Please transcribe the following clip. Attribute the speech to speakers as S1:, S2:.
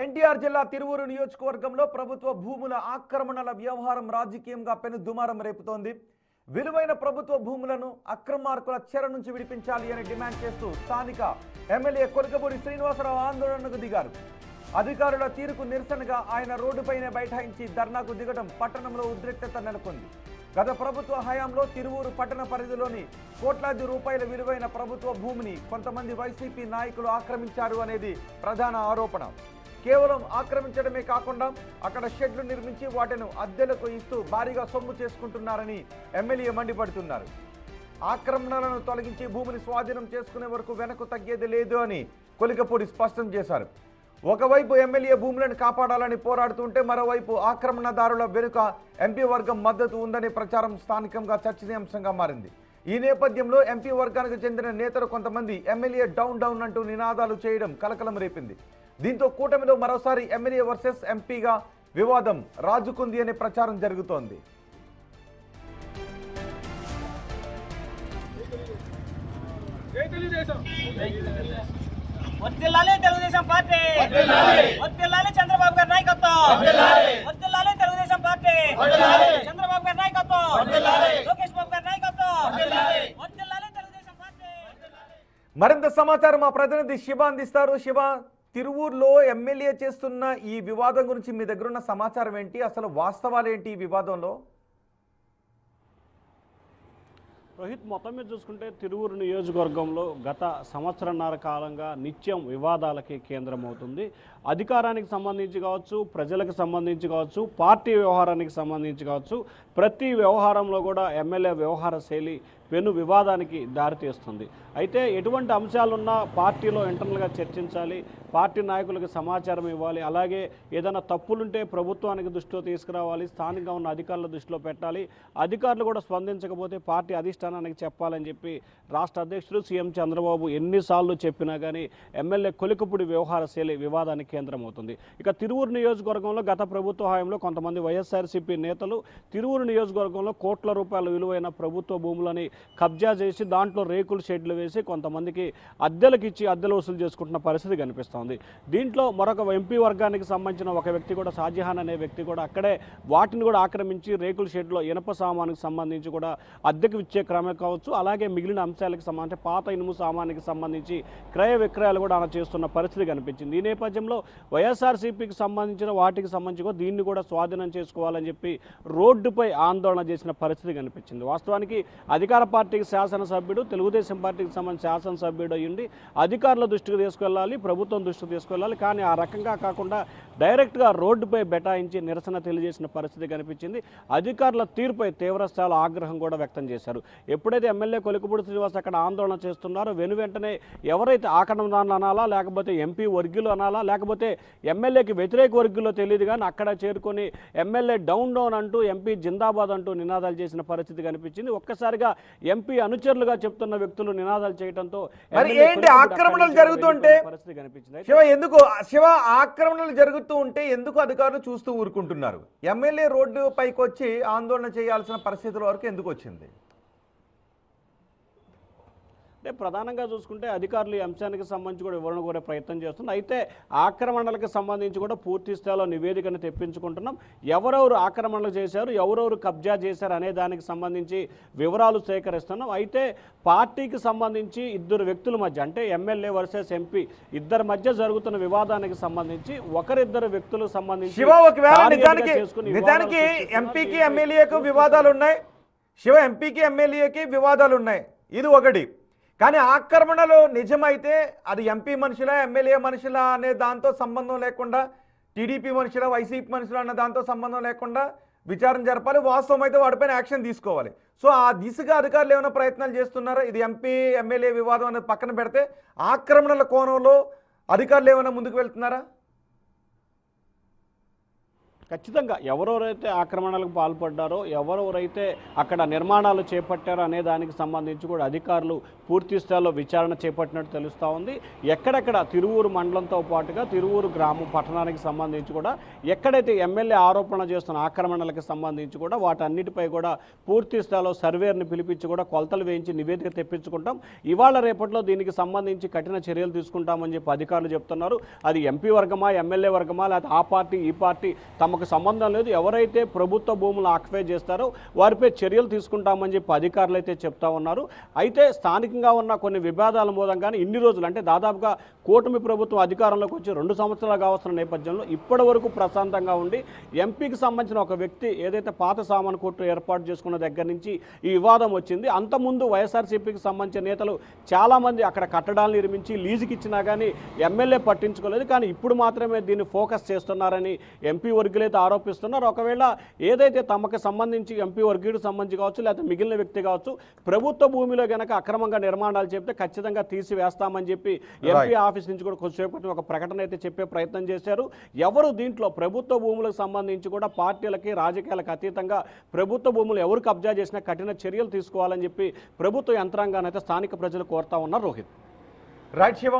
S1: ఎన్టీఆర్ జిల్లా తిరువూరు నియోజకవర్గంలో ప్రభుత్వ భూముల ఆక్రమణల వ్యవహారం రాజకీయంగా పెనుదుమారం రేపుతోంది. విలువైన ప్రభుత్వ భూములను అక్రమార్కుల చెర నుంచి విడిపించాలి అని డిమాండ్ చేస్తూ స్థానిక ఎమ్మెల్యే కొలకపూడి శ్రీనివాసరావు ఆందోళనకు దిగారు. అధికారుల తీరుకు నిరసనగా ఆయన రోడ్డుపైనే బైఠాయించి ధర్నాకు దిగడం పట్టణంలో ఉద్రిక్తత నెలకొంది. గత ప్రభుత్వ హయాంలో తిరువూరు పట్టణ పరిధిలోని కోట్లాది రూపాయల విలువైన ప్రభుత్వ భూమిని కొంతమంది వైసీపీ నాయకులు ఆక్రమించారు అనేది ప్రధాన ఆరోపణ. కేవలం ఆక్రమించడమే కాకుండా అక్కడ షెడ్లు నిర్మించి వాటిని అద్దెలకు ఇస్తూ భారీగా సొమ్ము చేసుకుంటున్నారని ఎమ్మెల్యే మండిపడుతున్నారు. ఆక్రమణలను తొలగించి భూమిని స్వాధీనం చేసుకునే వరకు వెనక్కు తగ్గేది లేదు అని కొలికపూడి స్పష్టం చేశారు. ఒకవైపు ఎమ్మెల్యే భూములను కాపాడాలని పోరాడుతుంటే మరోవైపు ఆక్రమణదారుల వెనుక ఎంపీ వర్గం మద్దతు ఉందనే ప్రచారం స్థానికంగా చర్చనీయాంశంగా మారింది. ఈ నేపథ్యంలో ఎంపీ వర్గానికి చెందిన నేతలు కొంతమంది ఎమ్మెల్యే డౌన్ డౌన్ అంటూ నినాదాలు చేయడం కలకలం రేపింది. దీంతో కూటమిలో మరోసారి ఎమ్మెల్యే వర్సెస్ ఎంపీగా వివాదం రాజుకుంది అనే ప్రచారం జరుగుతోంది.
S2: వర్ధిల్లాలి తెలుగుదేశం పార్టీ, వర్ధిల్లాలి చంద్రబాబు గారి నాయకత్వం, వర్ధిల్లాలి తెలుగుదేశం పార్టీ, చంద్రబాబు గారి నాయకత్వం, లోకేష్ బాబు గారి నాయకత్వం, వర్ధిల్లాలి తెలుగుదేశం పార్టీ.
S1: మరింత సమాచారం మా ప్రతినిధి శివ అందిస్తారు. శివ, తిరువూరులో ఎమ్మెల్యే చేస్తున్న ఈ వివాదం గురించి మీ దగ్గర ఉన్న సమాచారం ఏంటి? అసలు వాస్తవాలు ఏంటి ఈ వివాదంలో?
S3: రోహిత్, మొత్తం మీద చూసుకుంటే తిరువూరు నియోజకవర్గంలో గత సంవత్సరన్నర కాలంగా నిత్యం వివాదాలకి కేంద్రం అవుతుంది. అధికారానికి సంబంధించి కావచ్చు, ప్రజలకు సంబంధించి కావచ్చు, పార్టీ వ్యవహారానికి సంబంధించి కావచ్చు, ప్రతి వ్యవహారంలో కూడా ఎమ్మెల్యే వ్యవహార శైలి పెను వివాదానికి దారితీస్తుంది. అయితే ఎటువంటి అంశాలున్నా పార్టీలో ఇంటర్నల్గా చర్చించాలి, పార్టీ నాయకులకు సమాచారం ఇవ్వాలి, అలాగే ఏదైనా తప్పులుంటే ప్రభుత్వానికి దృష్టిలో తీసుకురావాలి, స్థానికంగా ఉన్న అధికారుల దృష్టిలో పెట్టాలి, అధికారులు కూడా స్పందించకపోతే పార్టీ అధిష్టానానికి చెప్పాలని చెప్పి రాష్ట్ర అధ్యక్షుడు సీఎం చంద్రబాబు ఎన్నిసార్లు చెప్పినా కానీ ఎమ్మెల్యే కొలికపూడి వ్యవహార శైలి వివాదానికి కేంద్రమవుతుంది. ఇక తిరువూరు నియోజకవర్గంలో గత ప్రభుత్వ హయాంలో కొంతమంది వైఎస్ఆర్సీపీ నేతలు తిరువూరు నియోజకవర్గంలో కోట్ల రూపాయల విలువైన ప్రభుత్వ భూములని కబ్జా చేసి దాంట్లో రేకుల షెడ్లు వేసి కొంతమందికి అద్దెలకు ఇచ్చి అద్దెలు వసూలు చేసుకుంటున్న పరిస్థితి కనిపిస్తోంది. దీంట్లో మరొక ఎంపీ వర్గానికి సంబంధించిన ఒక వ్యక్తి కూడా, షాజహాన్ అనే వ్యక్తి కూడా అక్కడే వాటిని కూడా ఆక్రమించి రేకుల షెడ్లో ఇనప సామానికి సంబంధించి కూడా అద్దెకు ఇచ్చే క్రమే కావచ్చు, అలాగే మిగిలిన అంశాలకు సంబంధించి పాత ఇనుము సామానికి సంబంధించి క్రయ విక్రయాలు కూడా ఆయన చేస్తున్న పరిస్థితి కనిపించింది. ఈ నేపథ్యంలో వైఎస్ఆర్సీపీకి సంబంధించిన వాటికి సంబంధించి కూడా దీన్ని కూడా స్వాధీనం చేసుకోవాలని చెప్పి రోడ్డుపై ఆందోళన చేసిన పరిస్థితి కనిపించింది. వాస్తవానికి అధికార పార్టీకి శాసనసభ్యుడు, తెలుగుదేశం పార్టీకి సంబంధించిన శాసనసభ్యుడు అయ్యింది అధికారుల దృష్టికి తీసుకెళ్ళాలి, ప్రభుత్వం దృష్టికి తీసుకెళ్ళాలి, కానీ ఆ రకంగా కాకుండా డైరెక్ట్గా రోడ్డుపై బెటాయించి నిరసన తెలియజేసిన పరిస్థితి కనిపించింది. అధికారుల తీరుపై తీవ్రస్థాయిలో ఆగ్రహం కూడా వ్యక్తం చేశారు. ఎప్పుడైతే ఎమ్మెల్యే కొలికపూడి శ్రీనివాస్ అక్కడ ఆందోళన చేస్తున్నారో వెంటనే ఎవరైతే ఆక్రమణదారులు అనాలా, లేకపోతే ఎంపీ వర్గీయులు అనాలా, లేకపోతే ఎమ్మెల్యేకి వ్యతిరేక వర్గీయులో తెలియదు కానీ అక్కడ చేరుకొని ఎమ్మెల్యే డౌన్ డౌన్ అంటూ, ఎంపీ జిందాబాద్ అంటూ నినాదాలు చేసిన పరిస్థితి కనిపించింది. ఒక్కసారిగా ఎంపీ అనుచరులుగా చెప్తున్న వ్యక్తులు నినాదాలు చేయడంతో
S1: ఆక్రమణలు జరుగుతుంటే ఆక్రమణలు జరుగుతూ ఉంటే ఎందుకు అధికారులు చూస్తూ ఊరుకుంటున్నారు? ఎమ్మెల్యే రోడ్డు పైకి వచ్చి ఆందోళన చేయాల్సిన పరిస్థితుల వరకు ఎందుకు వచ్చింది?
S3: అంటే ప్రధానంగా చూసుకుంటే అధికారులు ఈ అంశానికి సంబంధించి కూడా వివరణ కోరే ప్రయత్నం చేస్తున్నారు. అయితే ఆక్రమణలకు సంబంధించి కూడా పూర్తి స్థాయిలో నివేదికను తెప్పించుకుంటున్నాం. ఎవరెవరు ఆక్రమణలు చేశారు, ఎవరెవరు కబ్జా చేశారు అనే దానికి సంబంధించి వివరాలు సేకరిస్తున్నాం. అయితే పార్టీకి సంబంధించి ఇద్దరు వ్యక్తుల మధ్య, అంటే ఎమ్మెల్యే వర్సెస్ ఎంపీ ఇద్దరి మధ్య జరుగుతున్న వివాదానికి సంబంధించి ఒకరిద్దరు వ్యక్తులకు సంబంధించి
S1: నిజానికి ఎంపీకి ఎమ్మెల్యేకు వివాదాలు ఉన్నాయి. శివ, ఎంపీకి ఎమ్మెల్యేకి వివాదాలు ఉన్నాయి, ఇది ఒకటి. కానీ ఆక్రమణలు నిజమైతే అది ఎంపీ మనుషులా, ఎమ్మెల్యే మనుషులా అనే దాంతో సంబంధం లేకుండా, టీడీపీ మనుషులా, వైసీపీ మనుషులా అన్న దాంతో సంబంధం లేకుండా విచారణ జరపాలి. వాస్తవం అయితే వాటిపైన యాక్షన్ తీసుకోవాలి. సో ఆ దిశగా అధికారులు ఏమైనా ప్రయత్నాలు చేస్తున్నారా? ఇది ఎంపీ ఎమ్మెల్యే వివాదం అనేది పక్కన పెడితే ఆక్రమణల కోణంలో అధికారులు ఏమైనా ముందుకు వెళ్తున్నారా?
S3: ఖచ్చితంగా ఎవరెవరైతే ఆక్రమణలకు పాల్పడ్డారో ఎవరెవరైతే అక్కడ నిర్మాణాలు చేపట్టారో అనే దానికి సంబంధించి కూడా అధికారులు పూర్తి స్థాయిలో విచారణ చేపట్టినట్టు తెలుస్తూ ఉంది. ఎక్కడెక్కడ తిరువూరు మండలంతో పాటుగా తిరువూరు గ్రామం పట్టణానికి సంబంధించి కూడా ఎక్కడైతే ఎమ్మెల్యే ఆరోపణ చేస్తున్న ఆక్రమణలకు సంబంధించి కూడా వాటన్నిటిపై కూడా పూర్తి స్థాయిలో సర్వేర్ని పిలిపించి కూడా కొలతలు వేయించి నివేదిక తెప్పించుకుంటాం. ఇవాళ రేపట్లో దీనికి సంబంధించి కఠిన చర్యలు తీసుకుంటామని చెప్పి అధికారులు చెప్తున్నారు. అది ఎంపీ వర్గమా ఎమ్మెల్యే వర్గమా లేకపోతే ఆ పార్టీ ఈ పార్టీ తమకు సంబంధం లేదు. ఎవరైతే ప్రభుత్వ భూములు ఆక్యుపై చేస్తారో వారిపై చర్యలు తీసుకుంటామని చెప్పి అధికారులు అయితే చెప్తా ఉన్నారు. అయితే స్థానికంగా ఉన్న కొన్ని వివాదాల మూలంగానే ఇన్ని రోజులు అంటే దాదాపుగా కూటమి ప్రభుత్వం అధికారంలోకి వచ్చి 2 సంవత్సరాలు కావస్తున్న నేపథ్యంలో ఇప్పటి వరకు ప్రశాంతంగా ఉండి ఎంపీకి సంబంధించిన ఒక వ్యక్తి ఏదైతే పాత సామాను కోర్టు ఏర్పాటు చేసుకున్న దగ్గర నుంచి ఈ వివాదం వచ్చింది. అంతకుముందు వైఎస్ఆర్సీపీకి సంబంధించిన నేతలు చాలామంది అక్కడ కట్టడాలు నిర్మించి లీజుకి ఇచ్చినా కానీ ఎమ్మెల్యే పట్టించుకోలేదు. కానీ ఇప్పుడు మాత్రమే దీన్ని ఫోకస్ చేస్తున్నారని ఎంపీ వర్గీయులైతే ఆరోపిస్తున్నారు. ఒకవేళ ఏదైతే తమకు సంబంధించి ఎంపీ వర్గీయుడికి సంబంధించి కావచ్చు లేకపోతే మిగిలిన వ్యక్తి కావచ్చు ప్రభుత్వ భూమిలో గనక అక్రమంగా నిర్మాణాలు చెప్తే ఖచ్చితంగా తీసివేస్తామని చెప్పి ఎంపీ ఆఫీస్ నుంచి కూడా కొద్దిసేపటి ఒక ప్రకటన అయితే చెప్పే ప్రయత్నం చేశారు. ఎవరు దీంట్లో ప్రభుత్వ భూములకు సంబంధించి కూడా పార్టీలకి రాజకీయాలకు అతీతంగా ప్రభుత్వ భూములు ఎవరు కబ్జా చేసినా కఠిన చర్యలు తీసుకోవాలని చెప్పి ప్రభుత్వ యంత్రాంగాన్ని అయితే స్థానిక ప్రజలు కోరుతా ఉన్నారు. రోహిత్.
S1: రైట్ శివ.